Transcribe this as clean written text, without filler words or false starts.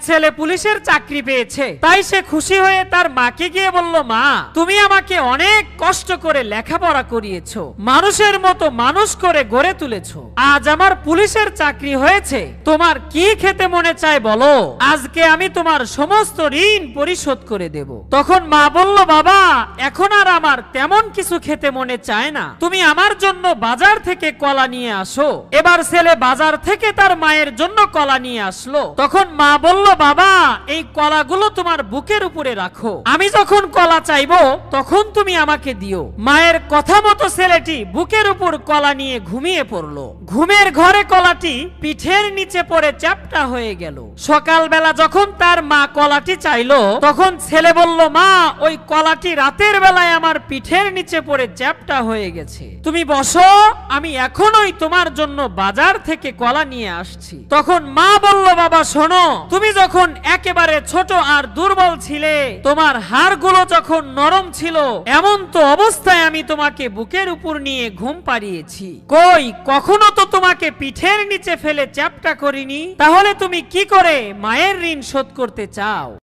ছেলে পুলিশের চাকরি পেয়েছে, তাই সে খুশি হয়ে তার মাকে গিয়ে বলল, মা তুমি আমাকে অনেক কষ্ট করে লেখাপড়া করিয়েছো, মানুষের মতো মানুষ করে গড়ে তুলেছো, আজ আমার পুলিশের চাকরি হয়েছে, তোমার কি খেতে মনে চায় বলো, আজকে আমি তোমার সমস্ত ঋণ পরিশোধ করে দেব। তখন মা বলল, বাবা এখন আর আমার তেমন কিছু খেতে মনে চায় না, তুমি আমার জন্য বাজার থেকে কলা নিয়ে আসো। এবার ছেলে বাজার থেকে তার মায়ের জন্য কলা নিয়ে আসলো। তখন মা বলল, বাবা এই কলাগুলো তোমার বুকের উপরে রাখো, আমি যখন কলা চাইবো তখন তুমি আমাকে দিও। মায়ের কথা মতো ছেলেটি বুকের উপর কলা নিয়ে ঘুমিয়ে পড়লো। ঘুমের ঘরে কলাটি পিঠের নিচে পড়ে চ্যাপ্টা হয়ে গেল। সকালবেলা যখন তার মা কলাটি চাইলো তখন ছেলে বলল, মা ওই কলাটি রাতের বেলায় আমার পিঠের নিচে পড়ে চ্যাপ্টা হয়ে গেছে, তুমি বসো, আমি এখনই তোমার জন্য বাজার থেকে কলা নিয়ে আসছি। তখন মা বলল, বাবা শোনো, তুমি যখন একেবারে ছোট আর দুর্বল ছিলে, তোমার হাড়গুলো যখন নরম ছিল, এমন তো অবস্থায় আমি তোমাকে বুকের উপর নিয়ে ঘুম পাড়িয়েছি, কই কখনো তো তোমাকে পিঠের নিচে ফেলে চ্যাপ্টা করিনি, তাহলে তুমি কি করে মায়ের ঋণ শোধ করতে চাও?